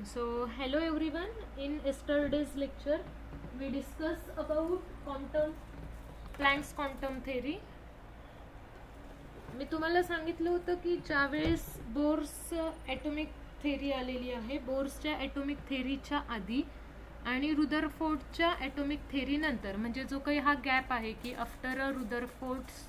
So hello everyone. In yesterday's lecture we discussed about Planck's quantum theory. मी तुम्हाला सांगितलं होतं की ज्यावेळेस बोर्स ॲटॉमिक थेरी आलेली आहे, बोर्सच्या ॲटॉमिक थेरीच्या आधी आणि रुदरफोर्डच्या ॲटॉमिक थेरी नंतर, म्हणजे जो काही हा गॅप आहे की after रुदरफोर्ड्स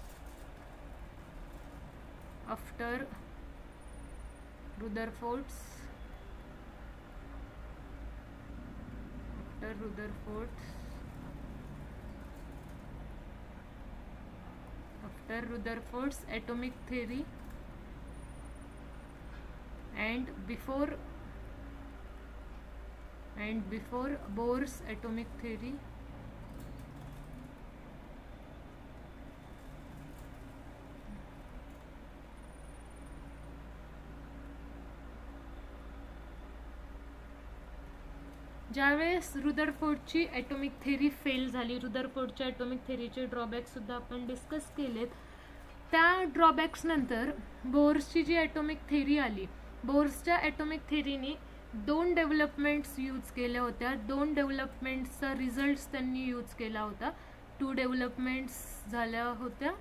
Rutherford's atomic theory and before Bohr's atomic theory, ज्यावेळेस रुदरफोर्डची ॲटॉमिक थेरी फेल झाली, रुदरफोर्डच्या ॲटॉमिक थेरीचे ड्रॉबॅक्स सुद्धा आपण डिस्कस केलेत. त्या ड्रॉबॅक्स नंतर बोर्सची जी ॲटॉमिक थेरी आली, बोर्सच्या ॲटॉमिक थेरीने दोन डेव्हलपमेंट्स यूज केल्या होत्या. दोन डेव्हलपमेंट्सचा रिझल्ट्स त्यांनी यूज केला होता. 2 डेव्हलपमेंट्स झाल्या होत्या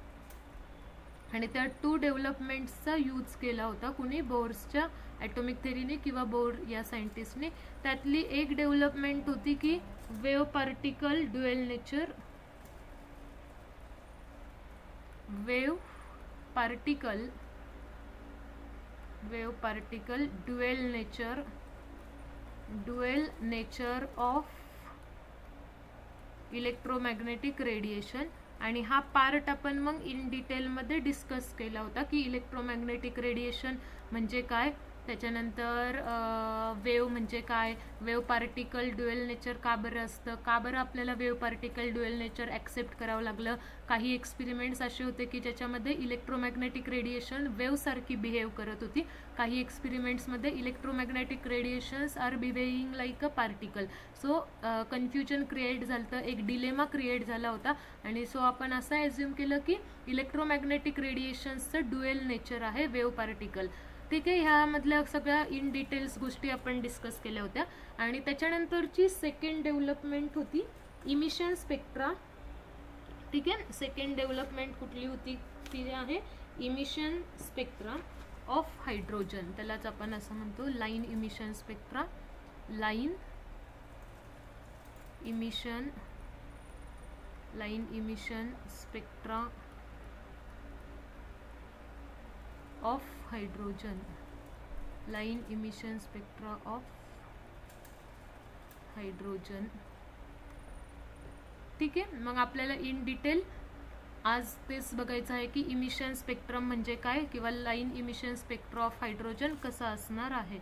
आणि त्या 2 डेव्हलपमेंट्सचा यूज केला होता कुणी, बोर्सच्या ॲटॉमिक थेरीने किंवा बोर या सायंटिस्टने. त्यातली एक डेव्हलपमेंट होती की wave particle dual nature, wave particle dual nature of electromagnetic radiation. आणि हा पार्ट आपण मग इन डिटेलमध्ये डिस्कस केला होता की इलेक्ट्रोमॅग्नेटिक रेडिएशन म्हणजे काय, त्याच्यानंतर वेव्ह म्हणजे काय, वेव्ह पार्टिकल ड्युएल नेचर का बरं असतं, का बरं आपल्याला wave particle dual nature accept करावं लागलं. काही एक्सपेरिमेंट्स असे होते की ज्याच्यामध्ये इलेक्ट्रोमॅग्नेटिक रेडिएशन वेव्हसारखी बिहेव करत होती. काही एक्सपेरिमेंट्समध्ये electromagnetic radiations are behaving like a particle. So confusion create झालं, एक डिलेमा क्रिएट झाला होता. आणि सो आपण असं ॲज्युम केलं की इलेक्ट्रोमॅग्नेटिक रेडिएशन्सचं ड्युएल नेचर आहे वेव्ह पार्टिकल. ठीक आहे, ह्यामधल्या सगळ्या इन डिटेल्स गोष्टी आपण डिस्कस केल्या होत्या. आणि त्याच्यानंतरची सेकंड डेव्हलपमेंट होती इमिशन स्पेक्ट्रा. ठीक आहे, सेकंड डेव्हलपमेंट कुठली होती ती आहे इमिशन स्पेक्ट्रा ऑफ हायड्रोजन. त्यालाच आपण असं म्हणतो line emission spectra. Line emission spectra of hydrogen. Line emission spectra of hydrogen. ठीक आहे, मग आपल्याला इन डिटेल आज तेच बघायचं आहे की इमिशन स्पेक्ट्रम म्हणजे काय किंवा line emission spectra of hydrogen कसं असणार आहे.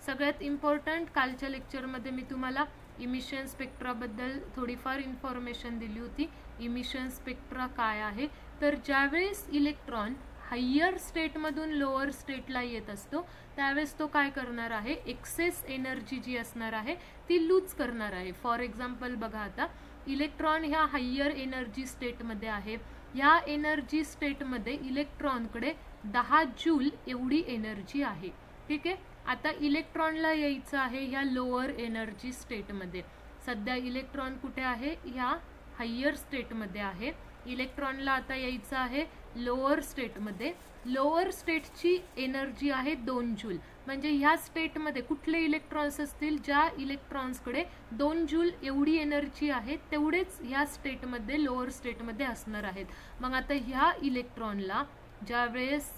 सगळ्यात इम्पॉर्टंट, कालच्या लेक्चरमध्ये मी तुम्हाला इमिशन स्पेक्ट्राबद्दल थोडीफार इन्फॉर्मेशन दिली होती. इमिशन स्पेक्ट्रा काय आहे, तर ज्यावेळेस इलेक्ट्रॉन हायर स्टेटमधून लोअर स्टेटला येत असतो त्यावेळेस तो काय करणार आहे, एक्सेस एनर्जी जी असणार आहे ती लूज करणार आहे. फॉर एक्झाम्पल बघा, आता इलेक्ट्रॉन ह्या हायर एनर्जी स्टेटमध्ये आहे. ह्या एनर्जी स्टेटमध्ये इलेक्ट्रॉनकडे 10 जूल एवढी एनर्जी आहे. ठीक आहे, आता इलेक्ट्रॉनला यायचं आहे ह्या लोअर एनर्जी स्टेटमध्ये. सध्या इलेक्ट्रॉन कुठे आहे, ह्या हायर स्टेटमध्ये आहे. इलेक्ट्रॉनला आता यायचं आहे लोअर स्टेटमध्ये. लोअर स्टेटची एनर्जी आहे 2 जूल. म्हणजे ह्या स्टेटमध्ये कुठले इलेक्ट्रॉन्स असतील, ज्या इलेक्ट्रॉन्सकडे 2 जूल एवढी एनर्जी आहे तेवढेच ह्या स्टेटमध्ये लोअर स्टेटमध्ये असणार आहेत. मग आता ह्या इलेक्ट्रॉनला ज्यावेळेस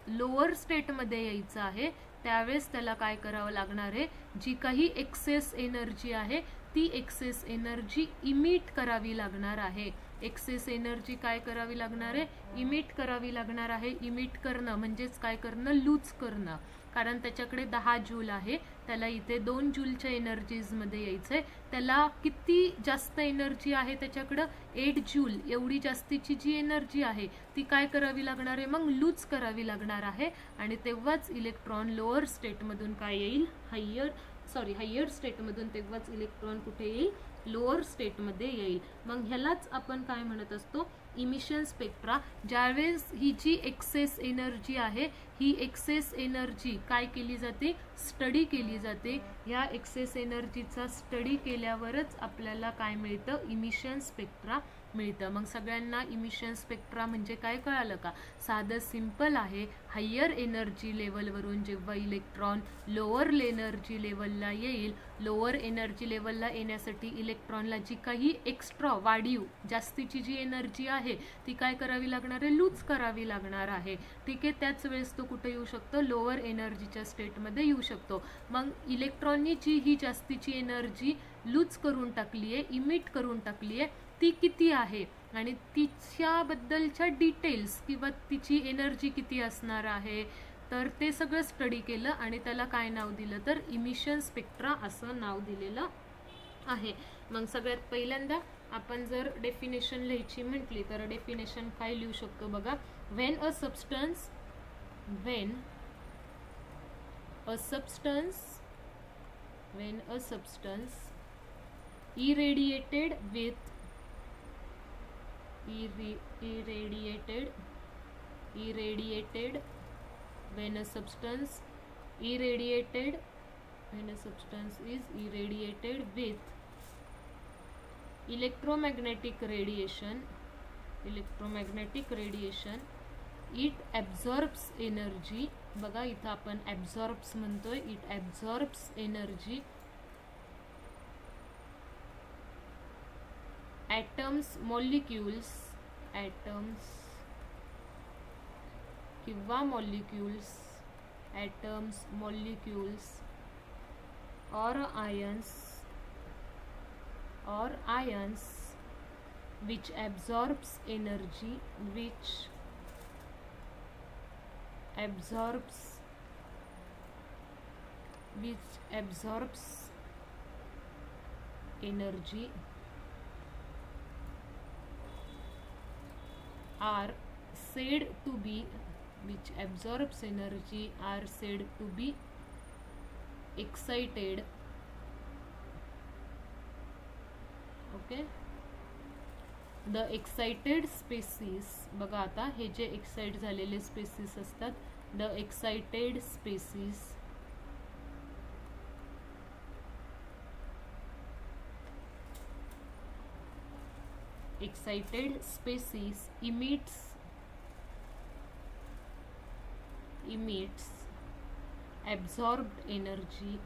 लोअर स्टेटमध्ये यायचं आहे त्यावेळेस त्याला काय करावं लागणार आहे, जी काही एक्सेस एनर्जी आहे ती एक्सेस एनर्जी इमिट करावी लागणार आहे. एक्सेस एनर्जी काय करावी लागणार आहे, इमिट करावी लागणार आहे. इमिट करणं म्हणजेच काय करणं, लूज करणं. कारण त्याच्याकडे 10 जूल आहे, त्याला इथे 2 जूलच्या एनर्जीजमध्ये यायचं आहे. त्याला किती जास्त एनर्जी आहे, त्याच्याकडं 8 जूल एवढी जास्तीची जी एनर्जी आहे ती काय करावी लागणार आहे, मग लूज करावी लागणार आहे. आणि तेव्हाच इलेक्ट्रॉन लोअर स्टेटमधून काय येईल, हायर स्टेटमधून तेव्हाच इलेक्ट्रॉन कुठे येईल, लोअर स्टेटमध्ये येईल. मग ह्यालाच आपण काय म्हणत असतो, इमिशन स्पेक्ट्रा ज्यावेळेस ही जी एक्सेस एनर्जी आहे, ही एक्सेस एनर्जी काय केली जाते, स्टडी केली जाते. ह्या एक्सेस एनर्जीचा स्टडी केल्यावरच आपल्याला काय मिळतं, इमिशन स्पेक्ट्रा मिळतं. मग सगळ्यांना इमिशन स्पेक्ट्रा म्हणजे काय कळालं का? साधं सिंपल आहे. हायर एनर्जी लेवलवरून जेव्हा इलेक्ट्रॉन लोअर एनर्जी लेवलला येईल, लोअर एनर्जी लेवलला येण्यासाठी इलेक्ट्रॉनला जी काही एक्स्ट्रा वाढीव जास्तीची जी एनर्जी आहे ती काय करावी लागणार आहे, लूज करावी लागणार आहे. ठीक आहे, त्याच वेळेस तो कुठे येऊ शकतो, लोअर एनर्जीच्या स्टेटमध्ये येऊ शकतो. मग इलेक्ट्रॉननी जी ही जास्तीची एनर्जी लूज करून टाकली आहे, इमिट करून टाकली आहे, ती किती आहे आणि तिच्याबद्दलच्या डिटेल्स किंवा तिची एनर्जी किती असणार आहे, तर ते सगळं स्टडी केलं आणि त्याला काय नाव दिलं, तर इमिशन स्पेक्ट्रा असं नाव दिलेलं आहे. मग सगळ्यात पहिल्यांदा आपण जर डेफिनेशन लिहायची म्हटली तर डेफिनेशन काय लिहू शकतो बघा. When a substance irradiated with when a substance is irradiated with electromagnetic radiation, it absorbs energy. बघा इथं आपण absorbs म्हणतोय, it absorbs energy. atoms किंवा molecules or ions which absorbs energy, are said to be excited. Okay, the excited species. बघा आता हे जे excite झालेले स्पेसिस असतात, the excited species emits absorbed energy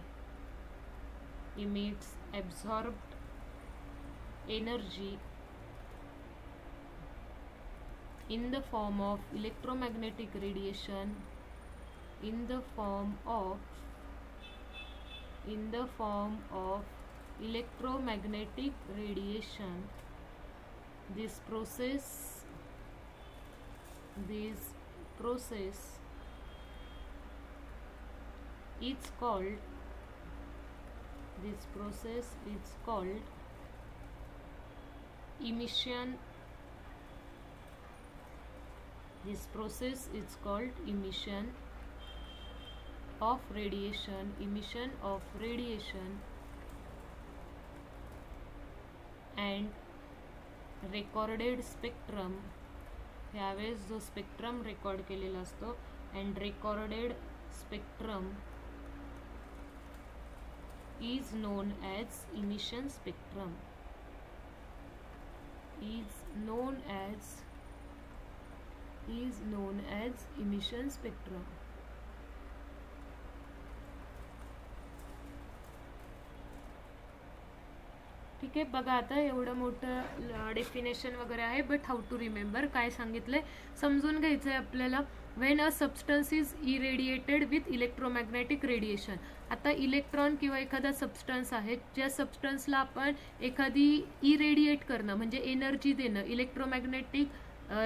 in the form of electromagnetic radiation, This process is called emission. This process is called emission of radiation. And recorded spectrum, यावेळेस जो spectrum record केलेला असतो, and recorded spectrum is known as emission spectrum. ठीक आहे, बघा आता एवढं मोठं डेफिनेशन वगैरे आहे, बट हाऊ टू रिमेंबर काय सांगितलंय समजून घ्यायचं आहे आपल्याला. When a substance is irradiated with electromagnetic radiation. आता इलेक्ट्रॉन किंवा एखादा सबस्टन्स आहे, ज्या सबस्टन्सला आपण एखादी इरेडिएट करणं म्हणजे एनर्जी देणं, इलेक्ट्रोमॅग्नेटिक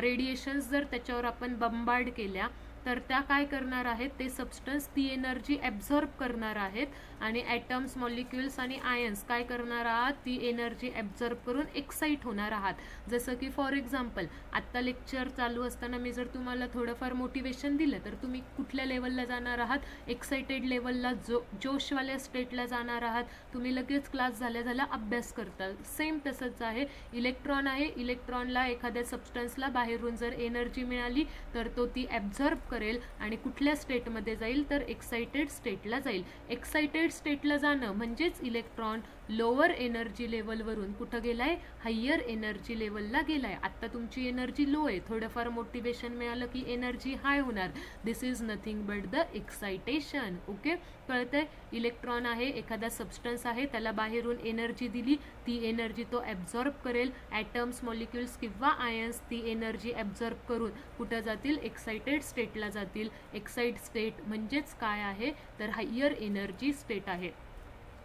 रेडिएशन्स जर त्याच्यावर आपण बंबार्ड केल्या तर त्या काय करणार आहेत, ते सबस्टन्स ती एनर्जी ॲब्झॉर्ब करणार आहेत आणि ॲटम्स, मॉलिक्युल्स आणि आयन्स काय करणार आहात, ती एनर्जी ॲब्झॉर्ब करून एक्साइट होणार आहात। जसं की फॉर एक्झाम्पल आत्ता लेक्चर चालू असताना मी जर तुम्हाला थोडंफार मोटिवेशन दिलं तर तुम्ही कुठल्या लेवलला जाणार आहात, एक्साइटेड लेवलला, जोशवाल्या स्टेटला जाणार आहात, तुम्ही लगेच क्लास झाल्या अभ्यास करता। सेम तसंच आहे, इलेक्ट्रॉन आहे, इलेक्ट्रॉनला एखाद्या सबस्टन्सला बाहेरून जर एनर्जी मिळाली तर तो ती ॲब्झॉर्ब करेल आणि कुठल्या स्टेटमध्ये जाईल तर एक्साइटेड स्टेटला जाईल। एक्साइटेड स्टेटला जाणं म्हणजेच इलेक्ट्रॉन लोअर एनर्जी लेवलवरून कुठं गेलाय, हायर एनर्जी लेवलला गेलाय। आता तुमची एनर्जी लो आहे, थोडंफार मोटिवेशन मिळालं की एनर्जी हाय होणार। This is nothing but the excitation. Okay, कळतंय? इलेक्ट्रॉन आहे, एखादा सबस्टन्स आहे, त्याला बाहेरून एनर्जी दिली, ती एनर्जी तो ॲब्झॉर्ब करेल। ॲटम्स, मॉलिक्युल्स किंवा आयन्स ती एनर्जी ॲब्झॉर्ब करून कुठं जातील, एक्साइटेड स्टेटला जातील। एक्साइट स्टेट म्हणजेच काय आहे तर हायर एनर्जी स्टेट आहे।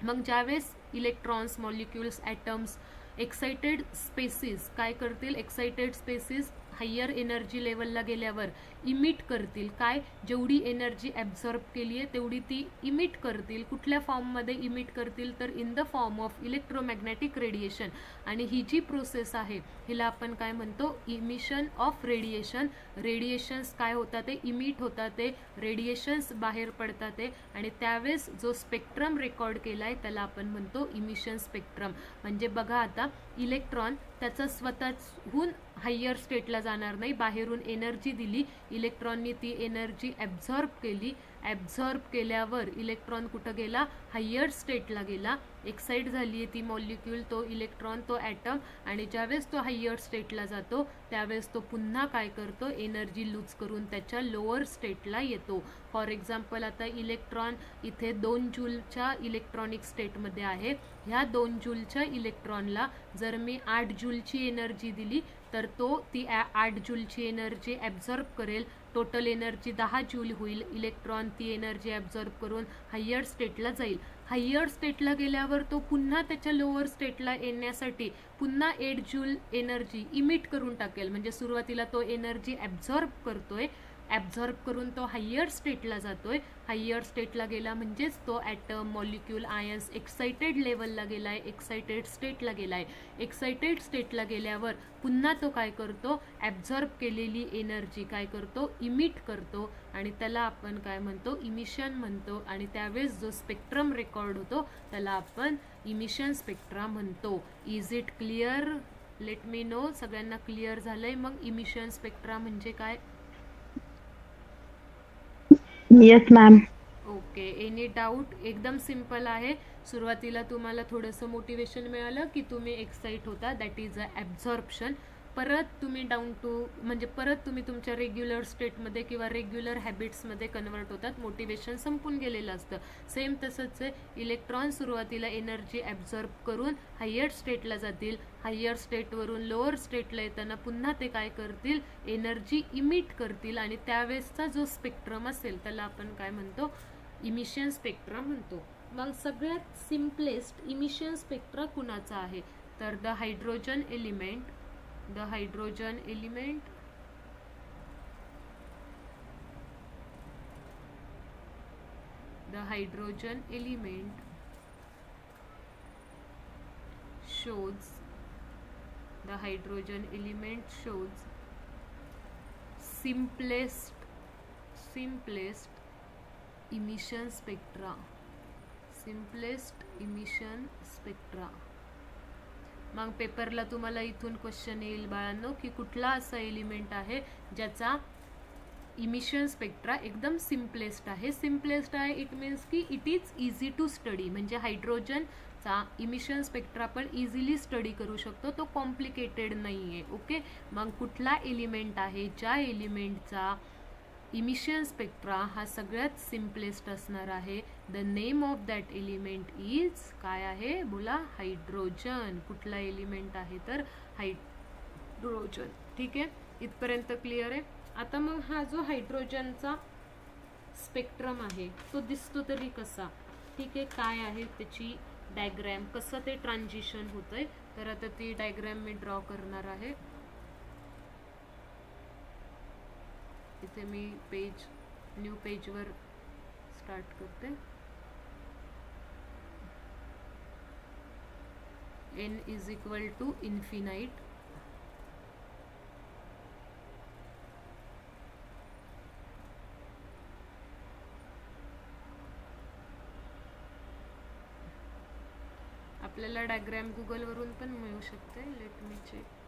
मग ज्यावेळेस electrons, molecules, atoms, excited species काय करतील, एक्साइटेड स्पेसिस हायर एनर्जी लेवलला गेल्यावर इमिट करतील काय, जेवढी एनर्जी ॲब्झॉर्ब केली आहे तेवढी ती इमिट करतील। कुठल्या फॉर्ममध्ये इमिट करतील तर in the form of electromagnetic radiation. आणि ही जी प्रोसेस आहे हिला आपण काय म्हणतो, इमिशन ऑफ रेडिएशन। रेडिएशन्स काय होतात, ते इमिट होतात, ते रेडिएशन्स बाहेर पडतात ते, आणि त्यावेळेस जो स्पेक्ट्रम रेकॉर्ड केला आहे त्याला आपण म्हणतो इमिशन स्पेक्ट्रम। म्हणजे बघा आता इलेक्ट्रॉन त्याचा स्वतःहून हायर स्टेटला जाणार नाही, बाहेरून एनर्जी दिली, इलेक्ट्रॉननी ती एनर्जी ॲब्झॉर्ब केली, ॲब्झॉर्ब केल्यावर इलेक्ट्रॉन कुठं गेला, हायर स्टेटला गेला, एक्साइट झाली आहे ती मॉलिक्यूल, तो इलेक्ट्रॉन, तो ॲटम, आणि ज्यावेळेस तो हायर स्टेटला जातो त्यावेळेस तो पुन्हा काय करतो, एनर्जी लूज करून त्याच्या लोअर स्टेटला येतो। फॉर एक्झाम्पल आता इलेक्ट्रॉन इथे 2 जूलच्या इलेक्ट्रॉनिक स्टेटमध्ये आहे, ह्या 2 जूलच्या इलेक्ट्रॉनला जर मी 8 जूलची एनर्जी दिली तर तो ती 8 जूलची एनर्जी ॲब्झॉर्ब करेल, टोटल एनर्जी 10 जूल होईल। इलेक्ट्रॉन ती एनर्जी ॲब्झॉर्ब करून हायर स्टेटला जाईल। हायर स्टेटला गेल्यावर तो पुन्हा त्याच्या लोअर स्टेटला येण्यासाठी पुन्हा 8 जूल एनर्जी इमिट करून टाकेल। म्हणजे सुरुवातीला तो एनर्जी ॲब्झॉर्ब करतोय, ॲब्झॉर्ब करून तो हायर स्टेटला जातोय, हायर स्टेटला गेला म्हणजेच तो ॲटम, मॉलिक्यूल, आयन्स एक्साइटेड लेवलला गेलाय, एक्साइटेड स्टेटला गेलाय। एक्साइटेड स्टेटला गेल्यावर पुन्हा तो काय करतो, ॲब्झॉर्ब केलेली एनर्जी काय करतो, इमिट करतो, आणि त्याला आपण काय म्हणतो, इमिशन म्हणतो। आणि त्यावेळेस जो स्पेक्ट्रम रेकॉर्ड होतो त्याला आपण इमिशन स्पेक्ट्रा म्हणतो। Is it clear? Let me know, सगळ्यांना क्लिअर झालंय? मग इमिशन स्पेक्ट्रा म्हणजे काय? Yes ma'am. Okay, any doubt? एकदम सिंपल आहे। सुरुवातीला तुम्हाला थोडंसं मोटिवेशन मिळालं की तुम्ही एक्साइट होता, दॅट इज अ ॲब्झॉर्प्शन। परत तुम्ही डाऊन टू म्हणजे परत तुम्ही तुमच्या रेग्युलर स्टेटमध्ये किंवा रेग्युलर हॅबिट्समध्ये कन्वर्ट होतात, मोटिवेशन संपून गेलेलं असतं। सेम तसंच आहे, इलेक्ट्रॉन सुरुवातीला एनर्जी ॲब्झॉर्ब करून हायर स्टेटला जातील, हायर स्टेटवरून लोअर स्टेटला येताना पुन्हा ते काय करतील, एनर्जी इमिट करतील, आणि त्यावेळेसचा जो स्पेक्ट्रम असेल त्याला आपण काय म्हणतो, इमिशन स्पेक्ट्रा म्हणतो। मग सगळ्यात सिम्पलेस्ट इमिशन स्पेक्ट्रा कुणाचा आहे तर the hydrogen element, the hydrogen element, the hydrogen element shows, the hydrogen element shows simplest emission spectra, simplest emission spectra। मग पेपरला तुम्हाला इथून क्वेश्चन येईल बाळांनो की कुठला असा एलिमेंट आहे ज्याचा इमिशन स्पेक्ट्रा एकदम सिम्पलेस्ट आहे। सिम्पलेस्ट आहे इट मीन्स की it is easy to study, म्हणजे हायड्रोजनचा इमिशन स्पेक्ट्रा आपण इझिली स्टडी करू शकतो, तो कॉम्प्लिकेटेड नाही आहे। ओके, मग कुठला एलिमेंट आहे ज्या एलिमेंटचा इमिशन स्पेक्ट्रा हा सगळ्यात सिम्पलेस्ट असणार आहे? The name of that element is काय आहे, बोला, हायड्रोजन। कुठला एलिमेंट आहे तर हायड्रोजन। ठीक आहे, इथपर्यंत क्लिअर आहे? आता मग हा जो हायड्रोजनचा स्पेक्ट्रम आहे तो दिसतो तरी कसा? ठीक आहे, काय आहे त्याची डायग्रॅम, कसं ते ट्रान्झिशन होतंय, तर आता ती डायग्रॅम मी ड्रॉ करणार आहे। इथे मी पेज न्यू पेजवर स्टार्ट करते. n is equal to infinite. आपल्याला डायग्राम गुगलवरून पण मिळू शकते. Let me check.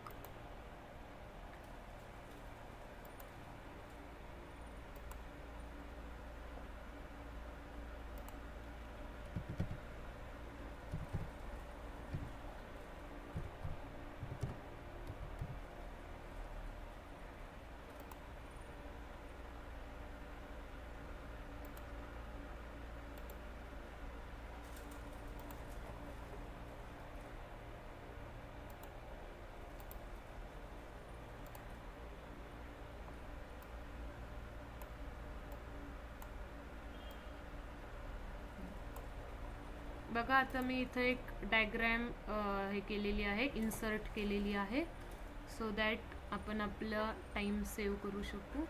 बघा आता मी इथे एक डायग्राम हे केलेली आहे, इन्सर्ट केलेली आहे, सो दॅट आपण आपला टाइम सेव्ह करू शकू.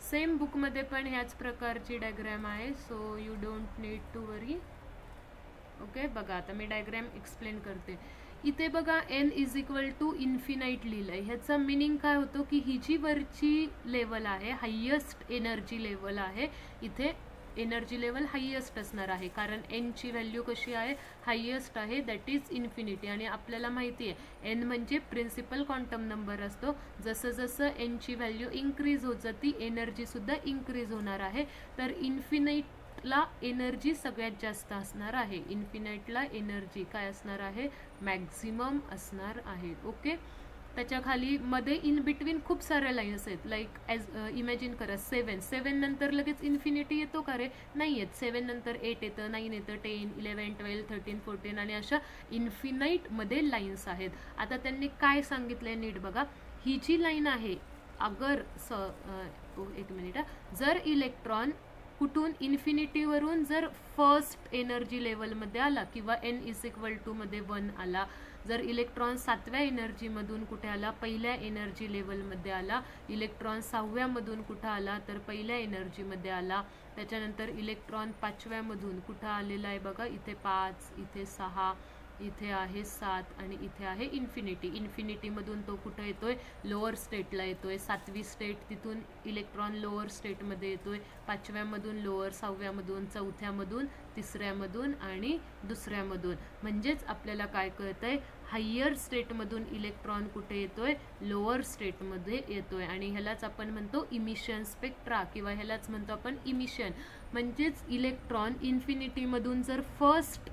सेम बुकमध्ये पण ह्याच प्रकारची डायग्राम आहे, so you don't need to worry. Okay, बघा आता मी डायग्राम एक्सप्लेन करते. इथे बघा n is equal to infinite लिहिलंय. ह्याचा मिनिंग काय होतो की ही जी वरची लेवल आहे, हायेस्ट एनर्जी लेवल आहे, इथे एनर्जी लेवल हायेस्ट असणार आहे, कारण n ची व्हॅल्यू कशी आहे, हायेस्ट आहे, दॅट इज इन्फिनिटी. आणि आपल्याला माहिती आहे n म्हणजे प्रिन्सिपल क्वांटम नंबर असतो. जसं जसं n ची व्हॅल्यू इन्क्रीज होत जाती, एनर्जी सुद्धा इन्क्रीज होणार आहे. तर इन्फिनाइटला एनर्जी सगळ्यात जास्त असणार आहे. इन्फिनाइटला एनर्जी काय असणार आहे, मॅक्झिमम असणार आहे. ओके, त्याच्या खाली मध्ये इन बिटवीन खूप साऱ्या लाईन्स आहेत. लाईक इमॅजिन करा 7 नंतर लगेच इन्फिनिटी येतो का रे, नाही येत. 7 नंतर 8 येतं, 9 येतं, 10, 11, 12, 13, 14 आणि अशा इन्फिनाइट मध्ये लाईन्स आहेत. आता त्यांनी काय सांगितलंय नीट बघा. ही जी लाईन आहे, अगर एक मिनिट, जर इलेक्ट्रॉन कुठून इन्फिनिटीवरून जर फर्स्ट एनर्जी लेवलमध्ये आला किंवा n इज इक्वल टू मध्ये 1 आला, जर इलेक्ट्रॉन 7व्या एनर्जीमधून कुठे आला, पहिल्या एनर्जी लेवलमध्ये आला, इलेक्ट्रॉन 6व्यामधून कुठं आला तर पहिल्या एनर्जीमध्ये आला, त्याच्यानंतर इलेक्ट्रॉन 5व्यामधून कुठं आलेला आहे बघा, इथे 5, इथे 6, इथे आहे 7 आणि इथे आहे इन्फिनिटी. इन्फिनिटीमधून तो कुठं येतोय, लोअर स्टेटला येतोय. 7वी स्टेट, तिथून इलेक्ट्रॉन लोअर स्टेटमध्ये येतोय. 5व्यामधून लोअर, 6व्यामधून, 4थ्यामधून, 3ऱ्यामधून आणि दुसऱ्यामधून. म्हणजेच आपल्याला काय कळतंय, हायर स्टेटमधून इलेक्ट्रॉन कुठे येतोय, लोअर स्टेटमध्ये येतोय. आणि ह्यालाच आपण म्हणतो इमिशन स्पेक्ट्रा किंवा ह्यालाच म्हणतो आपण इमिशन. म्हणजेच इलेक्ट्रॉन इन्फिनिटीमधून जर फर्स्ट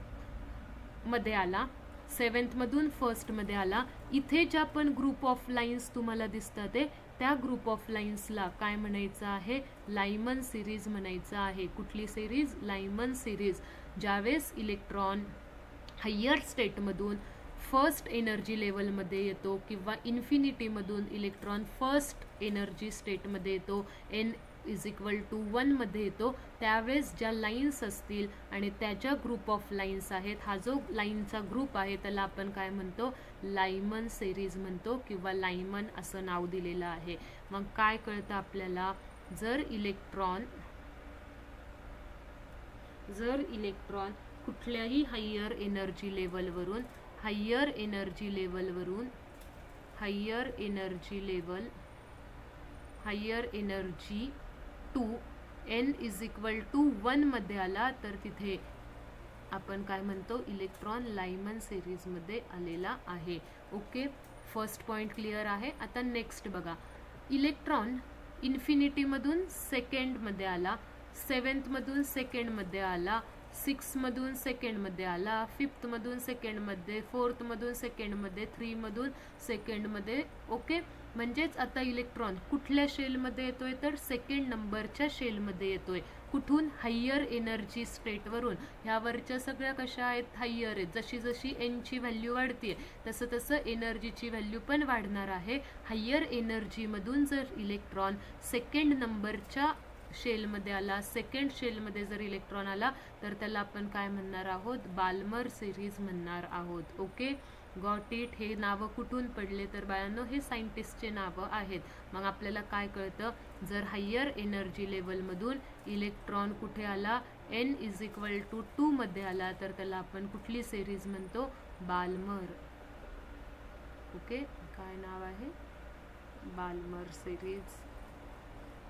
मध्ये आला, 7th मधून फर्स्ट मध्ये आला, इथे ज्या पण ग्रुप ऑफ लाईन्स तुम्हाला दिसतात त्या ग्रुप ऑफ लाईन्सला काय म्हणायचं आहे, लायमन सिरीज म्हणायचं आहे. कुठली सिरीज, लायमन सिरीज. ज्यावेळेस इलेक्ट्रॉन हायर स्टेटमधून फर्स्ट एनर्जी लेवलमध्ये येतो किंवा इन्फिनिटीमधून इलेक्ट्रॉन फर्स्ट एनर्जी स्टेटमध्ये येतो, n इज इक्वल टू 1 मध्ये येतो, त्यावेळेस ज्या लाईन्स असतील आणि त्याच्या ग्रुप ऑफ लाईन्स आहेत, हा जो लाईनचा ग्रुप आहे त्याला आपण काय म्हणतो, लायमन सिरीज म्हणतो किंवा लायमन असं नाव दिलेलं आहे. मग काय कळतं आपल्याला, जर इलेक्ट्रॉन कुठल्याही हायर एनर्जी लेवलवरून higher energy to n is equal to 1 मध्ये आला, तर तिथे आपण काय म्हणतो, इलेक्ट्रॉन लायमन सिरीज मध्ये आलेला आहे. ओके, फर्स्ट पॉइंट क्लिअर आहे. आता नेक्स्ट बघा, इलेक्ट्रॉन इन्फिनिटीमधून सेकंडमध्ये आला, 7th मधून सेकंडमध्ये आला, 6 मधून सेकंडमध्ये आला, 5th मधून सेकंडमध्ये, 4th मधून सेकंडमध्ये, 3 मधून सेकंडमध्ये. ओके, म्हणजेच आता इलेक्ट्रॉन कुठल्या शेलमध्ये येतोय, तर सेकंड नंबरच्या शेलमध्ये येतोय. कुठून, हायर एनर्जी स्टेटवरून. ह्यावरच्या सगळ्या कशा आहेत, हायर आहेत. जशी जशी n ची व्हॅल्यू वाढते तसं तसं एनर्जीची व्हॅल्यू पण वाढणार आहे. हायर एनर्जीमधून जर इलेक्ट्रॉन सेकंड नंबरच्या शेलमध्ये आला, सेकंड शेलमध्ये जर इलेक्ट्रॉन आला, तर त्याला आपण काय म्हणणार आहोत, बाल्मर सिरीज म्हणणार आहोत. Okay, got it. हे नावं कुठून पडले तर बाळांनो हे सायंटिस्टचे नावं आहेत. मग आपल्याला काय कळतं, जर हायर एनर्जी लेवलमधून इलेक्ट्रॉन कुठे आला, n = 2 मध्ये आला, तर त्याला आपण कुठली सिरीज म्हणतो, बाल्मर. ओके, काय नाव आहे, बाल्मर सिरीज.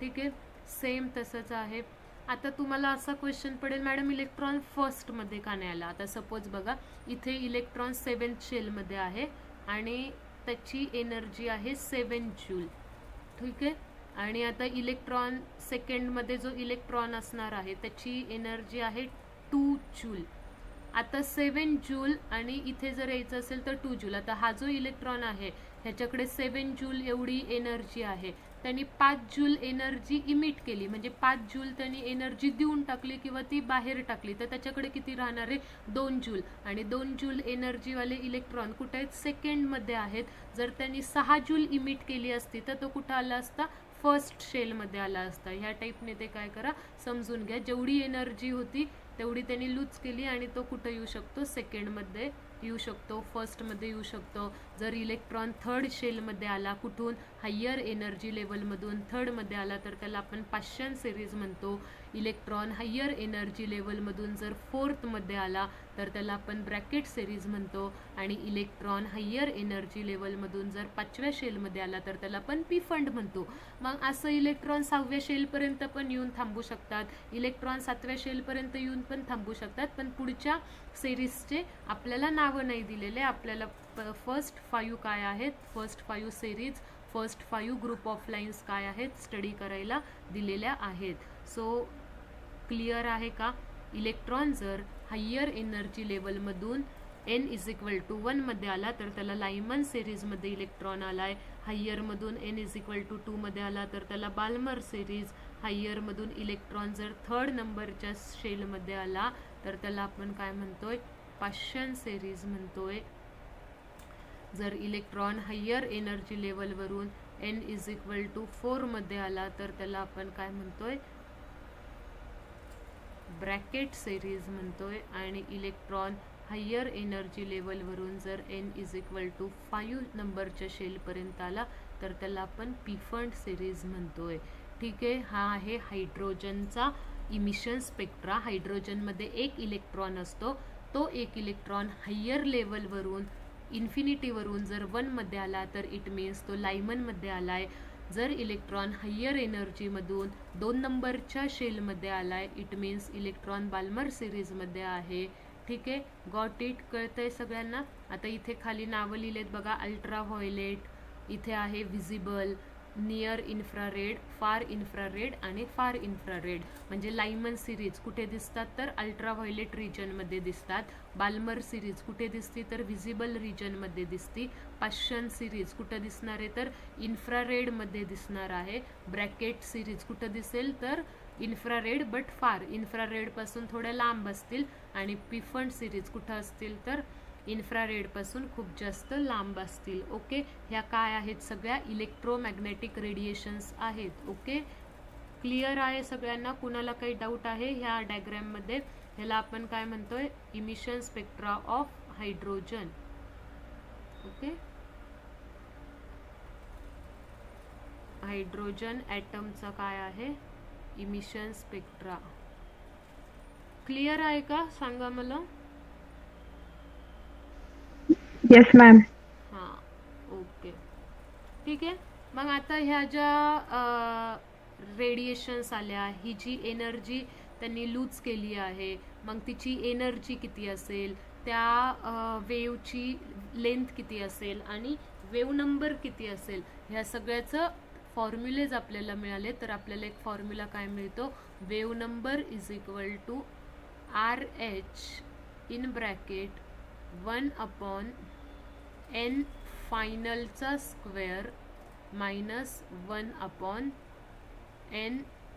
ठीक आहे, सेम तसंच आहे. आता तुम्हाला असा क्वेश्चन पडेल, मॅडम इलेक्ट्रॉन फर्स्टमध्ये का नाही आला. आता सपोज बघा, इथे इलेक्ट्रॉन 7th शेलमध्ये आहे आणि त्याची एनर्जी आहे 7 जूल. ठीक आहे, आणि आता इलेक्ट्रॉन सेकंडमध्ये जो इलेक्ट्रॉन असणार आहे त्याची एनर्जी आहे 2 जूल. आता 7 जूल आणि इथे जर यायचं असेल तर 2 जूल. आता हा जो इलेक्ट्रॉन आहे ह्याच्याकडे 7 जूल एवढी एनर्जी आहे, त्यांनी 5 जूल एनर्जी इमिट केली, म्हणजे 5 जूल त्यांनी एनर्जी देऊन टाकली किंवा ती बाहेर टाकली, तर त्याच्याकडे किती राहणार आहे, 2 जूल. आणि 2 जूल एनर्जीवाले इलेक्ट्रॉन कुठे आहेत, सेकंडमध्ये आहेत. जर त्यांनी 6 जूल इमिट केली असती तर तो कुठं आला असता, फर्स्ट शेलमध्ये आला असता. ह्या टाईपने ते काय करा, समजून घ्या. जेवढी एनर्जी होती तेवढी त्यांनी लूज केली आणि तो कुठं येऊ शकतो, सेकंडमध्ये येऊ शकतो, फर्स्टमध्ये येऊ शकतो. जर इलेक्ट्रॉन थर्ड शेलमध्ये आला, कुठून, हायर एनर्जी लेवलमधून थर्डमध्ये आला, तर त्याला आपण पाश्चन सिरीज म्हणतो. इलेक्ट्रॉन हायर एनर्जी लेवलमधून जर फोर्थमध्ये आला तर त्याला आपण ब्रॅकेट सिरीज म्हणतो. आणि इलेक्ट्रॉन हायर एनर्जी लेवलमधून जर 5व्या शेलमध्ये आला तर त्याला आपण पी फंड म्हणतो. मग असं इलेक्ट्रॉन 6व्या शेलपर्यंत पण येऊन थांबू शकतात, इलेक्ट्रॉन 7व्या शेलपर्यंत येऊन पण थांबू शकतात. पण पुढच्या सिरीजचे आपल्याला नावं नाही दिलेले. आपल्याला फर्स्ट 5 काय आहेत, first 5 series, first 5 group of lines काय आहेत स्टडी करायला दिलेल्या आहेत. सो क्लिअर आहे का. इलेक्ट्रॉन जर हायर एनर्जी लेवलमधून n = 1 मध्ये आला तर त्याला लायमन सिरीजमध्ये इलेक्ट्रॉन आलाय. हायरमधून n = 2 मध्ये आला तर त्याला बाल्मर सिरीज. हायरमधून इलेक्ट्रॉन जर थर्ड नंबरच्या शेलमध्ये आला तर त्याला आपण काय म्हणतोय, पाश्चन सिरीज म्हणतोय. जर इलेक्ट्रॉन हायर एनर्जी लेवलवरून n = 4 मध्ये आला तर त्याला आपण काय म्हणतोय, ब्रॅकेट सिरीज म्हणतोय. आणि इलेक्ट्रॉन हायर एनर्जी लेवलवरून जर n = 5 नंबरच्या शेलपर्यंत आला तर त्याला आपण पी फंड सिरीज म्हणतोय. ठीक आहे, हा आहे हायड्रोजनचा इमिशन स्पेक्ट्रा. हायड्रोजनमध्ये एक इलेक्ट्रॉन असतो, तो एक इलेक्ट्रॉन हायर लेवलवरून इन्फिनिटीवरून जर 1 मध्ये आला तर इट मीन्स तो लायमनमध्ये आलाय. जर इलेक्ट्रॉन हायर एनर्जीमधून 2 नंबरच्या शेलमध्ये आलाय, इट मीन्स इलेक्ट्रॉन बाल्मर सिरीजमध्ये आहे. ठीक आहे, गॉट इट, कळतंय सगळ्यांना. आता इथे खाली नावं लिहिलेत बघा, अल्ट्रा व्हायोलेट, इथे आहे व्हिजिबल, नियर इन्फ्रारेड, फार इन्फ्रारेड आणि फार इन्फ्रारेड. म्हणजे लायमन सिरीज कुठे दिसतात तर अल्ट्रा व्हायोलेट रिजनमध्ये दिसतात. बाल्मर सिरीज कुठे दिसते तर व्हिजिबल रिजनमध्ये दिसते. पाश्चन सिरीज कुठं दिसणार आहे तर इन्फ्रारेडमध्ये दिसणार आहे. ब्रॅकेट सिरीज कुठं दिसेल तर इन्फ्रारेड बट फार, इन्फ्रारेडपासून थोड्या लांब असतील. आणि पी फंड सिरीज कुठं असतील तर इन्फ्रारेडपासून खूप जास्त लांब असतील. ओके, ह्या काय आहेत, सगळ्या इलेक्ट्रोमॅग्नेटिक रेडिएशन्स आहेत. ओके, क्लिअर आहे सगळ्यांना. कुणाला काही डाऊट आहे ह्या डायग्रॅममध्ये, ह्याला आपण काय म्हणतोय, emission spectra of hydrogen. Okay, hydrogen ॲटमचा काय आहे, इमिशन स्पेक्ट्रा. क्लिअर आहे का, सांगा मला. Yes ma'am. हां, ओके, ठीक आहे. मग आता ह्या ज्या रेडिएशन्स आल्या, ही जी एनर्जी त्यांनी लूज केली आहे, मग तिची एनर्जी किती असेल, त्या वेवची लेंथ किती असेल आणि वेव नंबर किती असेल, ह्या सगळ्याचं फॉर्म्युलेज आपल्याला मिळाले. तर आपल्याला एक फॉर्म्युला काय मिळतो, wave number = RH in bracket 1/n फायनलचा स्क्वेअर मायनस 1/n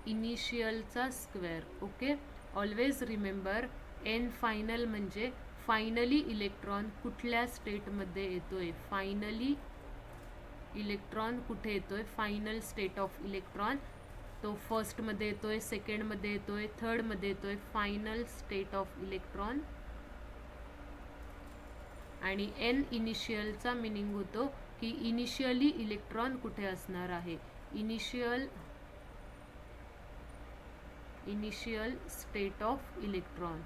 इनिशियलचा square. Okay, always remember n final म्हणजे फायनली इलेक्ट्रॉन कुठल्या स्टेटमध्ये येतोय, फायनली इलेक्ट्रॉन कुठे येतोय, फायनल स्टेट ऑफ इलेक्ट्रॉन तो फर्स्टमध्ये येतोय, सेकंडमध्ये येतोय, थर्डमध्ये येतोय. फायनल स्टेट ऑफ इलेक्ट्रॉन आणि एन इनिशियलचा मिनिंग होतो की इनिशियली इलेक्ट्रॉन कुठे असणार आहे, initial state of electron,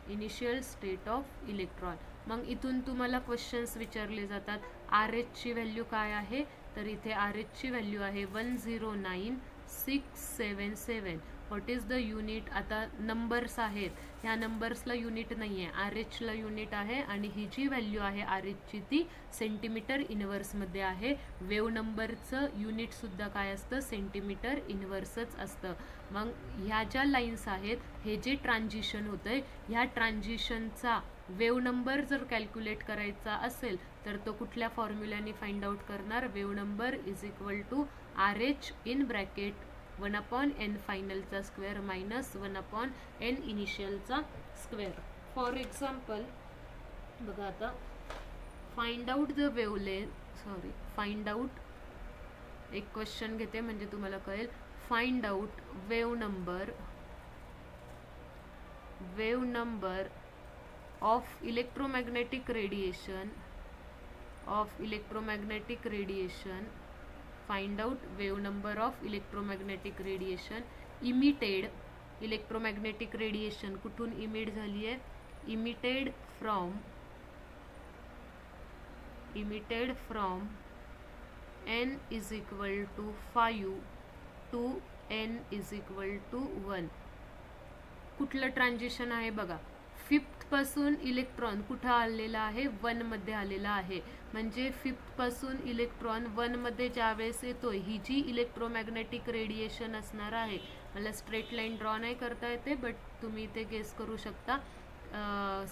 initial state of electron. मग इथून तुम्हाला क्वेश्चन्स विचारले जातात, आर एचची व्हॅल्यू काय आहे, तर इथे आर एचची व्हॅल्यू आहे 109677. What is the unit. आता नंबर्स आहेत, ह्या नंबर्सला युनिट नाही आहे, आर एचला युनिट आहे आणि ही जी व्हॅल्यू आहे आर एचची ती सेंटीमीटर इनवर्समध्ये आहे. वेव्ह नंबरचं युनिटसुद्धा काय असतं, सेंटीमीटर इनवर्सच असतं. मग ह्या ज्या लाईन्स आहेत, हे जे ट्रान्झिशन होतंय, ह्या ट्रान्झिशनचा वेव्ह नंबर जर कॅल्क्युलेट करायचा असेल तर तो कुठल्या फॉर्म्युल्याने फाइंड आउट करणार, wave number is equal to R H in bracket 1/n फायनलचा स्क्वेअर मायनस 1/n इनिशियलचा स्क्वेअर. फॉर एक्झाम्पल बघा आता, find out the find out, एक क्वेश्चन घेते म्हणजे तुम्हाला कळेल. Find out wave number of electromagnetic radiation, find out wave number of electromagnetic radiation emitted. electromagnetic radiation कुठून इमिट झाली आहे, emitted from n is equal to 5 to n is equal to 1. कुठलं transition आहे बघा, 5th पासून electron कुठं आलेला आहे, 1 मध्ये आलेला आहे. म्हणजे 5th पासून इलेक्ट्रॉन 1 मध्ये ज्यावेळेस येतोय, ही जी इलेक्ट्रोमॅग्नेटिक रेडिएशन असणार आहे, मला स्ट्रेट लाईन ड्रॉ नाही करता येते बट तुम्ही ते गेस करू शकता,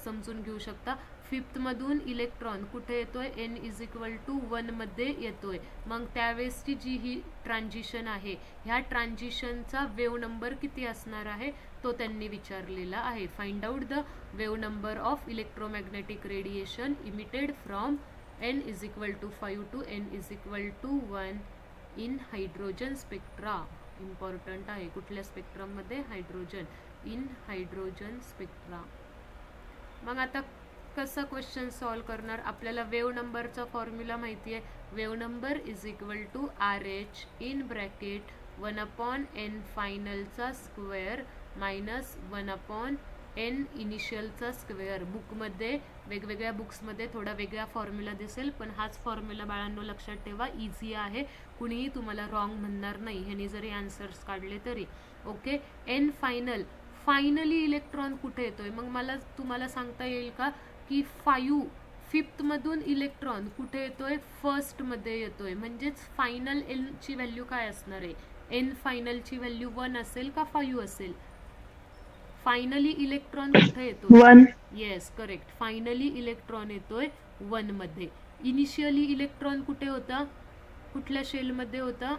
समजून घेऊ शकता. 5th मधून इलेक्ट्रॉन कुठे येतोय, n इज इक्वल टू 1 मध्ये येतोय. मग त्यावेळेसची जी ही ट्रान्झिशन आहे, ह्या ट्रान्झिशनचा वेव्ह नंबर किती असणार आहे तो त्यांनी विचारलेला आहे. Find out the wave number of electromagnetic radiation emitted from n is equal to 5 to n is equal to 1 in hydrogen spectra. Important आहे, कुठल्या स्पेक्ट्रम मध्ये, हायड्रोजन, इन हायड्रोजन स्पेक्ट्रा. मग आता कसं क्वेश्चन सॉल्व करणार, आपल्याला वेव्ह नंबरचा formula माहिती आहे, wave number is equal to R H in bracket 1/n फायनलचा स्क्वेअर मायनस 1/n इनिशियलचा स्क्वेअर. बुकमध्ये, वेगवेगळ्या बुक्समध्ये थोडा वेगळा फॉर्म्युला दिसेल, पण हाच फॉर्म्युला बाळांनो लक्षात ठेवा, इझी आहे, कुणीही तुम्हाला रॉंग म्हणणार नाही ह्यानी जरी आन्सर्स काढले तरी. ओके, एन फायनली इलेक्ट्रॉन कुठे येतोय, मग मला तुम्हाला सांगता येईल का की 5th मधून इलेक्ट्रॉन कुठे येतोय, फर्स्टमध्ये येतोय. म्हणजेच फायनल एनची व्हॅल्यू काय असणार आहे, एन फायनलची व्हॅल्यू 1 असेल का 5 असेल. फायनली इलेक्ट्रॉन कुठे येतोय, 1. येस करेक्ट, फायनली इलेक्ट्रॉन येतोय 1 मध्ये. इनिशियली इलेक्ट्रॉन कुठे होता, कुठल्या शेलमध्ये होता,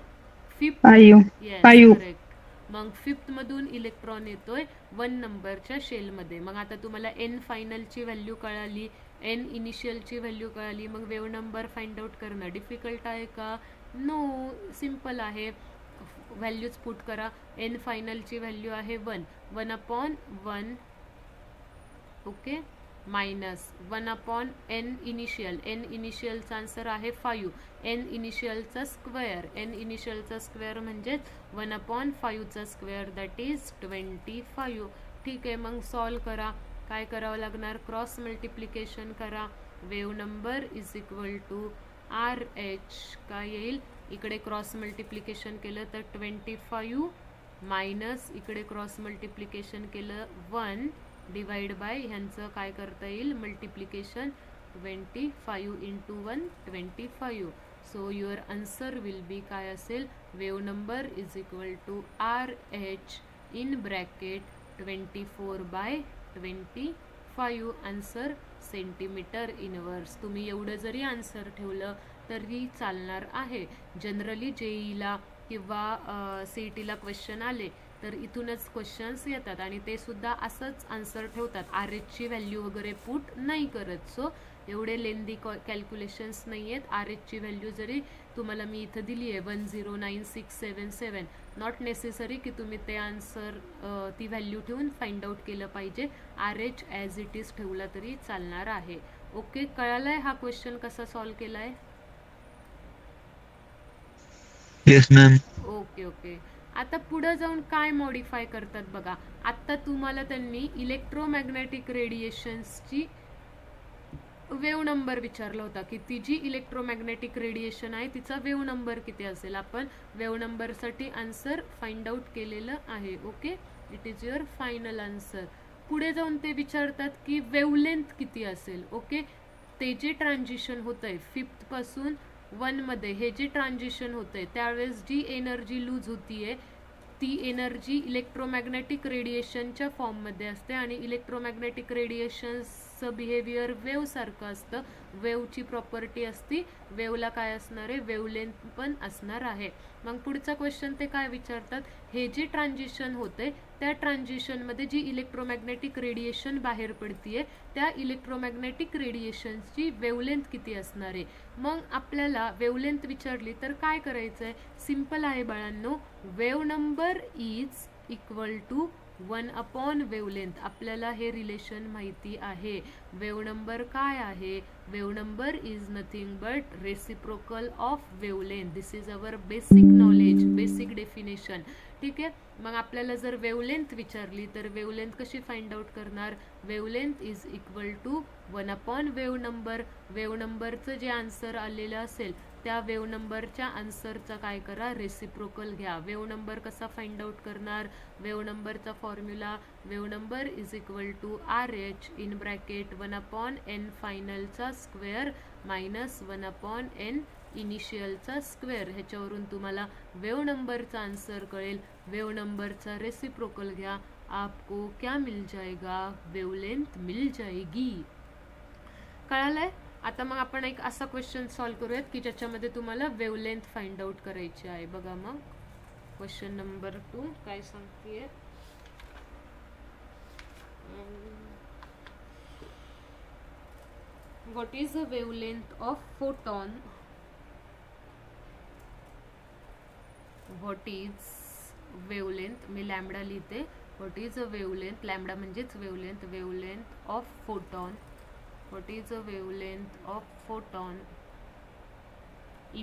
5th, येस करेक्ट. मग 5th मधून इलेक्ट्रॉन येतोय 1 नंबरच्या शेलमध्ये. मग आता तुम्हाला एन फायनलची व्हॅल्यू कळाली, एन इनिशियलची व्हॅल्यू कळाली, मग वेव्ह नंबर फाइंड आउट करणं डिफिकल्ट आहे का, नो, सिम्पल आहे. व्हॅल्यूज पुट करा, एन फायनलची व्हॅल्यू आहे 1/1, okay, minus 1/n initial, N इनिशियलचा आन्सर आहे 5, एन इनिशियलचा स्क्वेअर, एन इनिशियलचा स्क्वेअर म्हणजेच 1/5चा स्क्वेअर, दॅट इज 25. ठीक आहे, मग सॉल्व करा. काय करावं लागणार, क्रॉस मल्टिप्लिकेशन करा. Wave number is equal to R H, काय येईल, इकडे क्रॉस मल्टिप्लिकेशन केलं तर 25 मायनस इकडे क्रॉस मल्टिप्लिकेशन केलं 1 डिवाइड बाय ह्यांचं काय करता येईल, multiplication, 25 into 1 25. So your answer will be काय असेल, wave number is equal to R H in bracket 24/25. Answer centimetre inverse. तुम्ही एवढं जरी आन्सर ठेवलं तरी चालणार आहे. जनरली जेईला किंवा सीईटीला क्वेश्चन आले तर इथूनच क्वेश्चन्स येतात आणि ते सुद्धा असंच आन्सर ठेवतात, आर एचची व्हॅल्यू वगैरे पुट नाही करत. सो एवढे लेंदी कॅल्क्युलेशन्स नाही आहेत. आर एचची व्हॅल्यू जरी तुम्हाला मी इथं दिली आहे 109677, नॉट नेसेसरी की तुम्ही ते आन्सर ती व्हॅल्यू ठेवून फाइंड आउट केलं पाहिजे. R H as it is ठेवला तरी चालणार आहे. ओके, कळालाय हा क्वेश्चन कसा सॉल्व केलाय? Yes ma'am. Okay okay. आता पुढे जाऊन काय मॉडिफाय करतात बघा. आता तुम्हाला त्यांनी इलेक्ट्रोमॅग्नेटिक रेडिएशन्सची वेव्ह नंबर विचारला होता की ती जी इलेक्ट्रोमॅग्नेटिक रेडिएशन आहे तिचा वेव्ह नंबर किती असेल. आपण वेव्ह नंबरसाठी आन्सर फाइंड आउट केलेलं आहे. Okay, it is your final answer. पुढे जाऊन ते विचारतात की वेव्हलेंथ किती असेल. ओके, ते जे ट्रान्झिशन होतंय 5th पासून 1 मध्ये, हे जे ट्रान्झिशन होतंय त्यावेळेस जी एनर्जी लूज होतीये ती एनर्जी इलेक्ट्रोमॅग्नेटिक रेडिएशनच्या फॉर्ममध्ये असते आणि इलेक्ट्रोमॅग्नेटिक रेडिएशनचं बिहेवियर वेव्ह सारखं असतं. वेव्हची प्रॉपर्टी असती, वेव्हला काय असणार आहे, वेव्हलेंथ पण असणार आहे. मग पुढचा क्वेश्चन ते काय विचारतात, हे जे ट्रान्झिशन होते त्या ट्रान्झिशनमध्ये जी इलेक्ट्रोमॅग्नेटिक रेडिएशन बाहेर पडतीये त्या इलेक्ट्रोमॅग्नेटिक रेडिएशनची वेव्हलेंथ किती असणार आहे. मग आपल्याला वेव्हलेंथ विचारली तर काय करायचं आहे, सिंपल आहे बाळांनो. Wave number is equal to 1/, wavelength. आपल्याला हे रिलेशन माहिती आहे. वेव्ह नंबर काय आहे, wave number is nothing but reciprocal of wavelength. This is our basic knowledge, basic definition. ठीक आहे, मग आपल्याला जर वेव्हलेंथ विचारली तर वेव्हलेंथ कशी फाइंड आउट करणार, wavelength is equal to 1/, wave number. Wave नंबरचं जे आन्सर आलेलं असेल त्या वेव्ह नंबरच्या आन्सरचा काय करा, रेसिप्रोकल घ्या. वेव्ह नंबर कसा फाइंड आउट करणार, वेव्ह नंबरचा formula, wave number is equal to RH in bracket 1/n फायनलचा स्क्वेअर मायनस 1/n इनिशियलचा स्क्वेअर. ह्याच्यावरून तुम्हाला वेव्ह नंबरचा आन्सर कळेल. वेव्ह नंबरचा रेसिप्रोकल घ्या, आपको क्या मिल जाएगा, वेव्हलेंथ मिल जाएगी. कळालंय? आता मग आपण एक असा क्वेश्चन सॉल्व करूयात की ज्याच्यामध्ये तुम्हाला वेव्हलेंथ फाइंड आउट करायची आहे. बघा मग क्वेश्चन नंबर 2 काय सांगतेय. What is the wavelength of photon, what is wavelength, मी लॅम्बडा लिहिते. What is a wavelength, lambda म्हणजेच wavelength, wavelength of photon. What is the wavelength of photon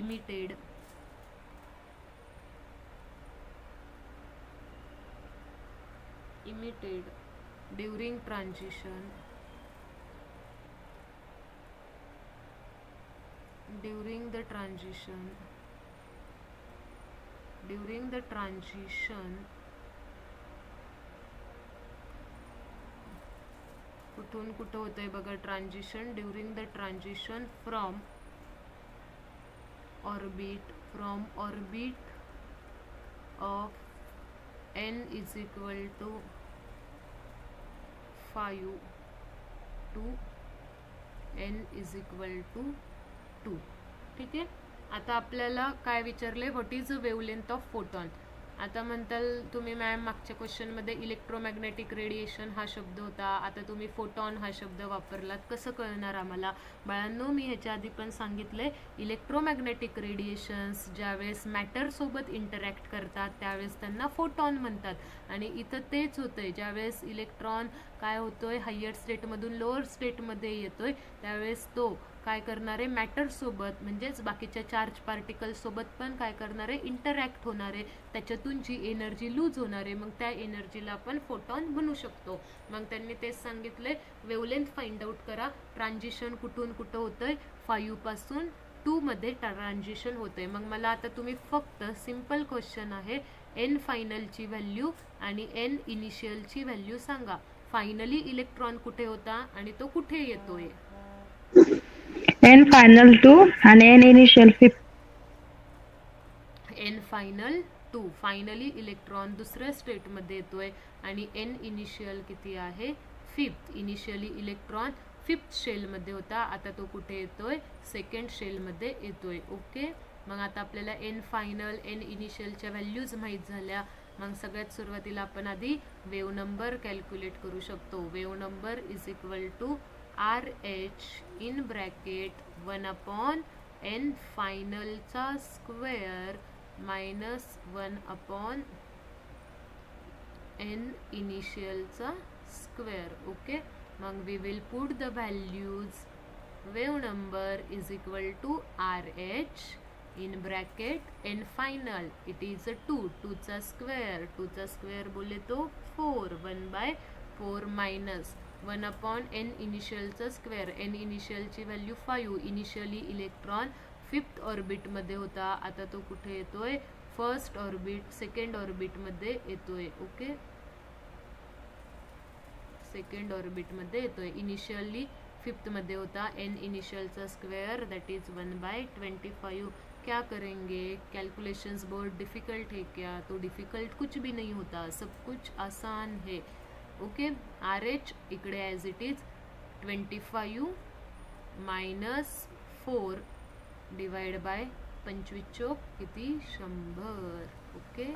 emitted during transition during the transition कुठून कुठं होतंय बघा transition, during the transition from orbit of n is equal to 5 to n is equal to 2. ठीक आहे, आता आपल्याला काय विचारले, what is the wavelength of photon. आता म्हणताल तुम्ही मॅम मागच्या क्वेश्चनमध्ये इलेक्ट्रोमॅग्नेटिक रेडिएशन हा शब्द होता, आता तुम्ही फोटॉन हा शब्द वापरलात, कसं कळणार आम्हाला. बाळांनो, मी ह्याच्या आधी पण सांगितलंय, इलेक्ट्रोमॅग्नेटिक रेडिएशन्स ज्यावेळेस मॅटरसोबत इंटरॅक्ट करतात त्यावेळेस त्यांना फोटॉन म्हणतात. आणि इथं तेच होतंय, ज्यावेळेस इलेक्ट्रॉन काय होतोय, हायर स्टेटमधून लोअर स्टेटमध्ये येतोय त्यावेळेस तो काय करणार आहे, मॅटरसोबत म्हणजेच बाकीच्या चार्ज पार्टिकल्ससोबत पण काय करणार आहे, इंटरॅक्ट होणार आहे. त्याच्यातून जी एनर्जी लूज होणार आहे मग त्या एनर्जीला आपण फोटॉन म्हणू शकतो. मग त्यांनी तेच सांगितलंय, वेव्हलेंथ फाइंड आउट करा. ट्रान्झिशन कुठून कुठं होतंय, 5 पासून 2 मध्ये ट्रान्झिशन होतंय. मग मला आता तुम्ही फक्त सिंपल क्वेश्चन आहे, n फायनलची व्हॅल्यू आणि n इनिशियलची व्हॅल्यू सांगा. फायनली इलेक्ट्रॉन कुठे होता आणि तो कुठे येतोय. n final 2 and n initial 5. n final 2, finally electron दुसऱ्या स्टेटमध्ये येतोय आणि n इनिशियल किती आहे, 5th. इनिशियली इलेक्ट्रॉन 5th शेलमध्ये होता, आता तो कुठे येतोय, 2nd शेलमध्ये येतोय. ओके, मग आता आपल्याला n फायनल n इनिशियलच्या व्हॅल्यूज माहीत झाल्या. मग सगळ्यात सुरुवातीला आपण आधी वेव्ह नंबर कॅल्क्युलेट करू शकतो. Wave number is equal to RH in bracket 1/n फायनलचा स्क्वेअर मायनस 1/n इनिशियलचा स्क्वेअर. ओके, मग we will put the values wave number is equal to RH in bracket n final it is a 2 चा square बोले तो 4 1 by 4 minus 1 upon n initial चा square n initial ची value 5 initially electron 5th orbit मध्ये होता आता तो कुठे येतोय फर्स्ट ऑर्बिट सेकंड ऑर्बिट मध्ये येतोय ओके सेकंड ऑर्बिट मध्ये येतोय इनिशियली 5th मध्ये होता n इनिशियल चा स्क्वायर दैट इज 1 by 25 क्या करेंगे कैलकुलेशंस बहुत डिफिकल्ट है क्या तो डिफिकल्ट कुछ भी नहीं होता सब कुछ आसान है ओके RH इकडे as it is 25 minus 4 divide by 25 किती 100 ओके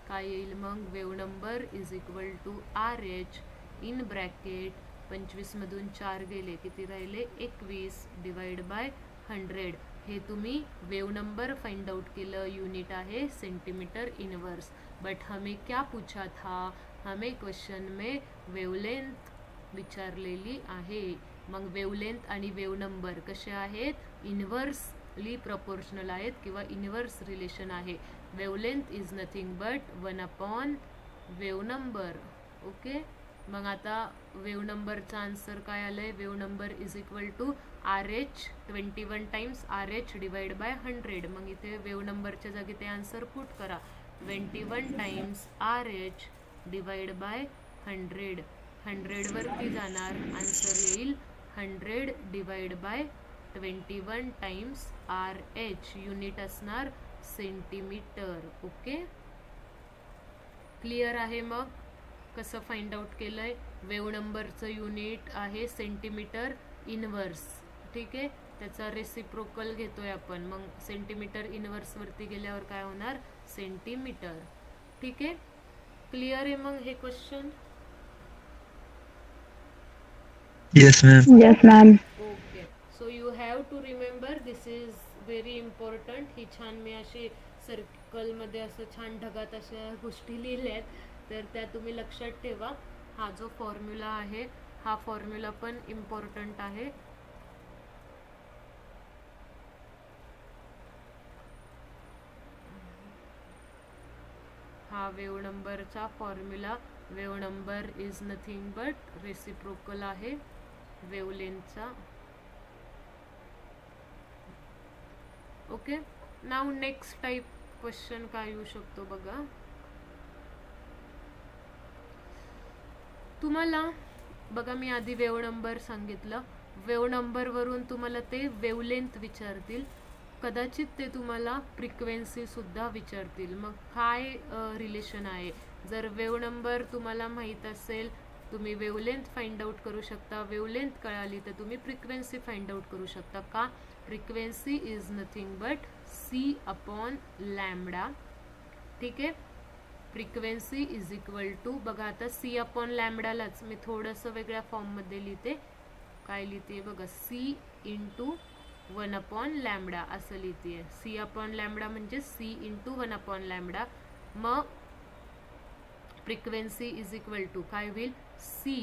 काय येईल मग wave number is equal to RH in bracket 25 मधून 4 गेले किती राहिले 21 डिवाइड बाय 100 हे तुम्ही वेव नंबर फाइंड आउट केलं यूनिट आहे सेंटीमीटर इनवर्स बट हमें क्या पूछा था हमें क्वेश्चन में वेवलेंथ विचारलेली आहे मग वेवलेंथ आणि वेव नंबर कसे आहेत इनवर्सली प्रपोर्शनल आहेत किंवा इनवर्स रिलेशन आहे wavelength is nothing but 1 upon wave number okay मग आता वेव नंबरचा आन्सर काय आलंय wave number is equal to RH 21 times RH divide by 100 मग इथे वेव नंबरच्या जागी ते आन्सर पुट करा 21 टाइम्स RH डिवाइड बाय 100 वरती जाणार आन्सर येईल 100 divide by 21 times RH unit असणार सेंटीमीटर ओके क्लिअर आहे मग कसं फाइंड आउट केलंय वेव नंबरचं युनिट आहे सेंटीमीटर इनवर्स ठीक आहे त्याचा रेसिप्रोकल घेतोय आपण मग सेंटीमीटर इनवर्स वरती गेल्यावर काय होणार सेंटीमीटर ठीक आहे क्लिअर आहे मग हे question Yes, ma'am. Yes, ma'am. Okay so you have to remember this is very important ही छान मी अशी सर्कलमध्ये असं छान ढगात अशा गोष्टी लिहिल्या आहेत तर त्या तुम्ही लक्षात ठेवा हा जो फॉर्म्युला आहे हा फॉर्म्युला पण इम्पॉर्टंट आहे हा वेव नंबरचा formula wave number is nothing but reciprocal आहे वेवलेंथचा okay now next type question काय येऊ शकतो बघा तुम्हाला बघा मी आधी वेव नंबर सांगितलं वेव नंबर वरून तुम्हाला ते वेवलेंथ विचारतील कदाचित ते तुम्हाला फ्रिक्वेन्सी सुद्धा विचारतील मग काय रिलेशन आहे जर वेव नंबर तुम्हाला माहित असेल तुम्ही वेवलेंथ फाइंड आउट करू शकता वेवलेंथ कळाली तर तुम्ही फ्रिक्वेन्सी फाइंड आउट करू शकता का frequency is nothing but c upon lambda ठीक आहे फ्रिक्वेन्सी इज इक्वल टू बघा आता c अपॉन लॅम्बडालाच मी थोडंसं वेगळ्या फॉर्ममध्ये लिहिते काय लिहिते बघा c इंटू 1 अपॉन लॅम्बडा असं लिहिते c अपॉन लॅम्बडा म्हणजे c इंटू 1 अपॉन लॅम्बडा मग फ्रिक्वेन्सी इज इक्वल टू काय होईल c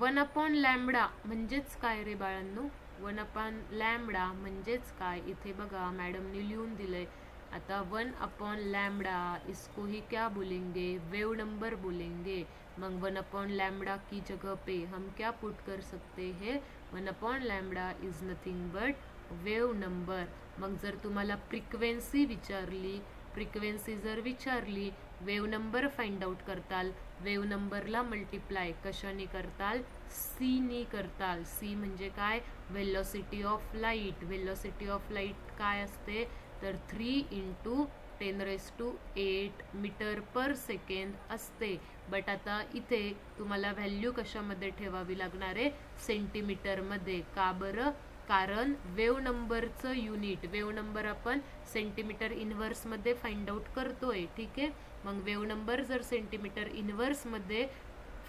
1 अपॉन लॅम्बडा म्हणजेच काय रे बाळांनो 1 अपॉन लॅम्बडा म्हणजेच काय इथे बघा मॅडमने लिहून दिलंय आता 1 अपॉन लैम्बडा इसको ही क्या बोलेंगे वेव नंबर बोलेंगे मग 1 अपॉन लैम्बडा की जगह पे हम क्या पुट कर सकते हैं 1 upon lambda is nothing but wave number मग जर तुम्हाला फ्रिक्वेन्सी विचारली फ्रिक्वेन्सी जर विचारली वेव नंबर फाइंड आउट करताल वेव नंबरला मल्टिप्लाय कशाने करताल सी नी करताल सी म्हणजे काय velocity of light velocity of light काय असते तर 3 × 10⁸ मीटर पर सेकंड असते बट आता इथे तुम्हाला व्हॅल्यू कशामध्ये ठेवावी लागणार आहे सेंटीमीटर मध्ये का बरं कारण वेव नंबरचं युनिट वेव नंबर आपण सेंटीमीटर इनवर्स मध्ये फाइंड आउट करतोय ठीक आहे मग वेव नंबर जर सेंटीमीटर इनवर्स मध्ये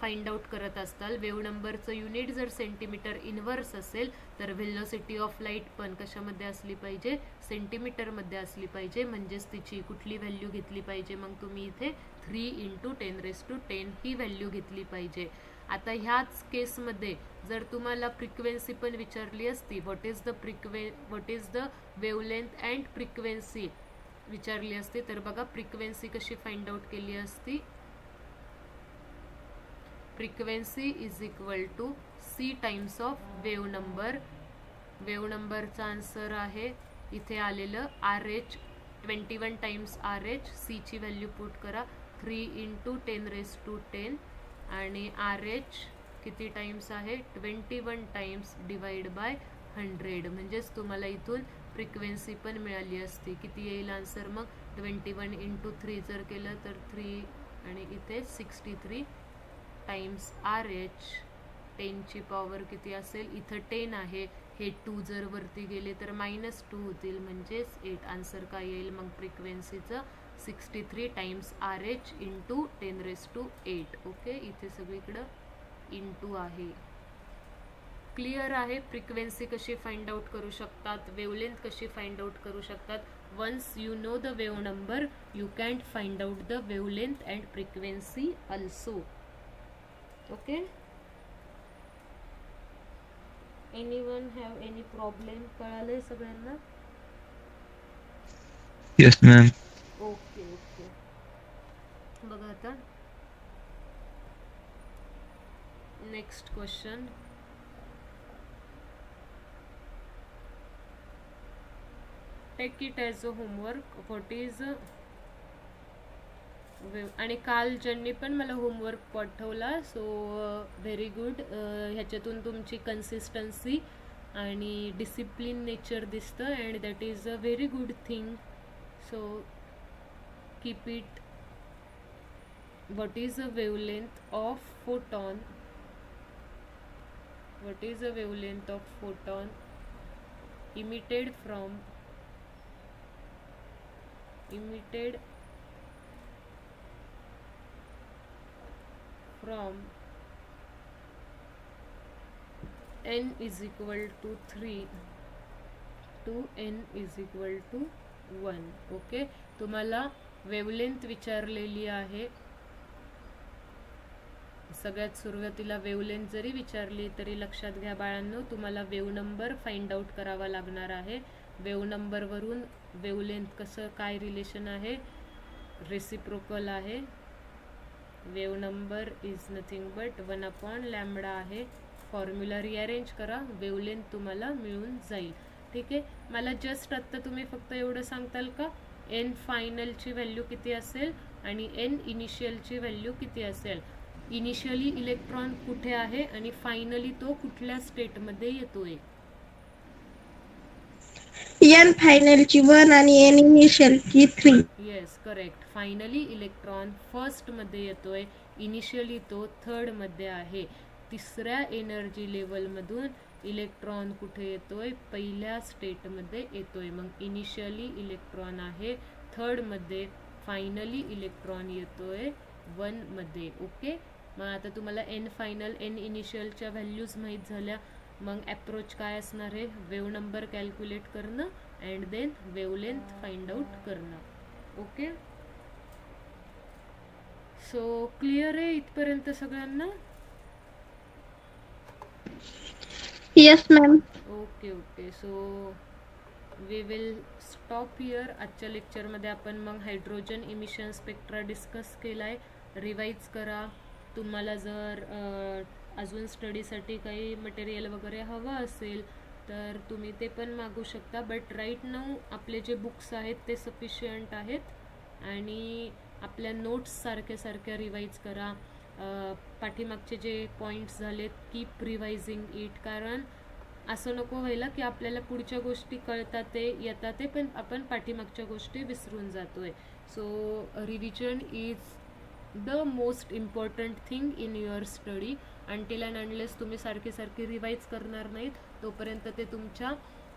फाइंड आउट करत असताल वेव नंबरचं युनिट जर सेंटीमीटर इनवर्स असेल तर व्हेलोसिटी ऑफ लाइट पण कशामध्ये असली पाहिजे सेंटीमीटर मध्ये असली पाहिजे म्हणजेच तिची कुठली व्हॅल्यू घेतली पाहिजे मग तुम्ही इथे 3 × 10⁻10 ही व्हॅल्यू घेतली पाहिजे आता ह्याच केसमध्ये जर तुम्हाला फ्रिक्वेन्सी पण विचारली असती, what is the wavelength and frequency विचारली असती, तर बघा फ्रिक्वेन्सी कशी फाइंड आउट केली असती. Frequency is equal to C times of wave number. Wave नंबरचा आन्सर आहे इथे आलेलं RH, 21 टाइम्स RH. सी ची व्हॅल्यू पुट करा 3 × 10⁻10 आणि RH किती टाइम्स आहे 21 टाइम्स डिवाइड बाय 100. म्हणजेच तुम्हाला इथून फ्रिक्वेन्सी पण मिळाली असती. किती येईल आन्सर मग 21 × 3 जर केलं तर 3 आणि इथे 63 टाइम्स RH. 10 ची पॉवर किती असेल, इथं 10 आहे, हे 2 जर वरती गेले तर -2 होतील, म्हणजेच 8. आन्सर काय येईल मग फ्रिक्वेन्सीचं 63 टाइम्स RH × 10⁸. ओके, इथे सगळीकडं इंटू आहे. क्लिअर आहे. फ्रिक्वेन्सी कशी फाइंड आउट करू शकतात, वेवलेंथ कशी फाइंड आउट करू शकतात. Once you know the wave number you can find out the wavelength and frequency also. Okay, anyone have any problem? कळालंय सगळ्यांना? Yes, ma'am. Okay okay. बघा आता next question. Take it as a homework. What is आणि काल ज्यांनी पण मला homework पाठवला, सो व्हेरी गुड. ह्याच्यातून तुमची कन्सिस्टन्सी आणि डिसिप्लिन नेचर दिसतं and that is a very good thing. So keep it. What is a wavelength of photon? What is a wavelength of photon emitted from n is equal to 3 to n is equal to 1. Okay, तुम्हाला wavelength विचारलेली आहे. सगळ्यात सुरुवातीला wavelength जरी विचारली तरी लक्षात घ्या बाळांनो, तुम्हाला वेव नंबर फाइंड आउट करावा लागणार आहे. वेव नंबरवरून वेवलेंथ कसं काय रिलेशन आहे, रेसिप्रोकल आहे. Wave number is nothing but 1/λ आहे. फॉर्म्युला रिअरेंज करा, वेवलेंथ तुम्हाला मिळून जाईल. ठीक आहे, मला जस्ट आत्ता तुम्ही फक्त एवढं सांगताल का n फायनलची व्हॅल्यू किती असेल आणि n इनिशियलची व्हॅल्यू किती असेल. इनिशियली इलेक्ट्रॉन कुठे आहे आणि फायनली तो कुठल्या स्टेटमध्ये येतोय. n फायनलची 1 आणि n इनिशियलची 3. Yes, correct. Finally electron first मध्ये येतोय, इनिशियली तो थर्ड मध्ये आहे. तिसऱ्या एनर्जी लेवल मधून इलेक्ट्रॉन कुठे येतोय, पहिल्या स्टेट मध्ये येतोय. मग इनिशियली इलेक्ट्रॉन आहे थर्ड मध्ये, फायनली इलेक्ट्रॉन येतोय 1 मध्ये. ओके, मग आता तुम्हाला n फायनल n इनिशियलच्या व्हॅल्यूज माहीत झाल्या. मग अप्रोच काय असणार आहे, वेव नंबर कॅल्क्युलेट करणं and then wavelength find out करणं. ओके, सो क्लिअर आहे इथपर्यंत सगळ्यांना? Yes ma'am. Okay okay, so we will stop here. आजच्या लेक्चरमध्ये आपण मग हायड्रोजन इमिशन स्पेक्ट्रा डिस्कस केला आहे. रिवाइज करा. तुम्हाला जर अजून स्टडीसाठी काही मटेरियल वगैरे हवं असेल तर तुम्ही ते पण मागू शकता. बट राईट नाऊ आपले जे बुक्स आहेत ते सफिशियंट आहेत आणि आपल्या नोट्स सारख्या रिवाइज करा. पाठीमागचे जे पॉईंट्स झालेत कीप रिवाइजिंग इट, कारण असं नको व्हायला की आपल्याला पुढच्या गोष्टी कळतात ते येतात ते पण आपण पाठीमागच्या गोष्टी विसरून जातोय. So revision is the most important thing in your study. Until and unless तुम्ही सारखी रिवाइज करणार नाहीत तोपर्यंत ते तुमच्या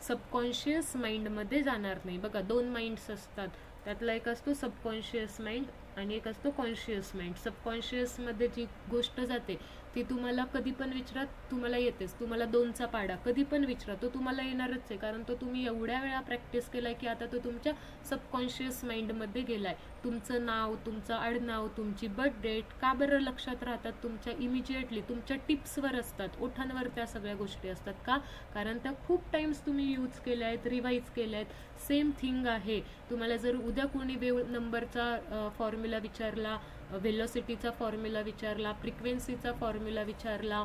सबकॉन्शियस माइंडमध्ये जाणार नाही. बघा, 2 माइंड्स असतात, त्यातला एक असतो सबकॉन्शियस माइंड आणि एक असतो कॉन्शियस माइंड. सबकॉन्शियसमध्ये जी गोष्ट जाते ती तुम्हाला कधी पण विचारा, तुम्हाला येतेच. तुम्हाला 2चा पाढा कधी पण विचारा, तो तुम्हाला येणारच आहे, कारण तो तुम्ही एवढ्या वेळा प्रॅक्टिस केलाय की आता तो तुमच्या सबकॉन्शियस माइंडमध्ये गेलाय. तुमचं नाव, तुमचं आडनाव, तुमची बर्थ डेट का बरं लक्षात राहतात? तुमच्या इमिजिएटली तुमच्या टिप्सवर असतात, ओठांवर त्या सगळ्या गोष्टी असतात. का? कारण त्या खूप टाइम्स तुम्ही यूज केल्या आहेत, रिवाईज केल्या आहेत. सेम थिंग आहे. तुम्हाला जर उद्या कोणी वेव नंबरचा फॉर्म्युला विचारला, व्हेलॉसिटीचा फॉर्म्युला विचारला, फ्रिक्वेन्सीचा फॉर्म्युला विचारला,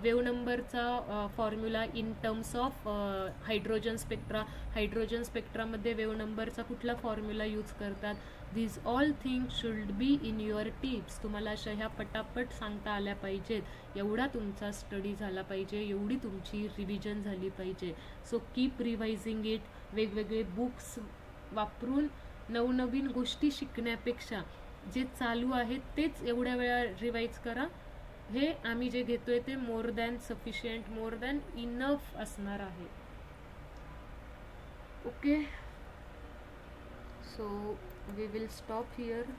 वेव नंबरचा formula in terms of hydrogen spectra, hydrogen स्पेक्ट्रामध्ये वेव नंबरचा कुठला फॉर्म्युला यूज करतात, these all things should be in your tips. तुम्हाला अशा ह्या पटापट सांगता आल्या पाहिजेत. एवढा तुमचा स्टडी झाला पाहिजे, एवढी तुमची रिव्हिजन झाली पाहिजे. So keep revising it. वेगवेगळे बुक्स वापरून नवनवीन गोष्टी शिकण्यापेक्षा जे चालू आहे तेच एवढ्या वेळा रिवाइज करा. हे आम्ही जे घेतोय ते more than sufficient, more than enough असणार आहे. Okay, so we will stop here.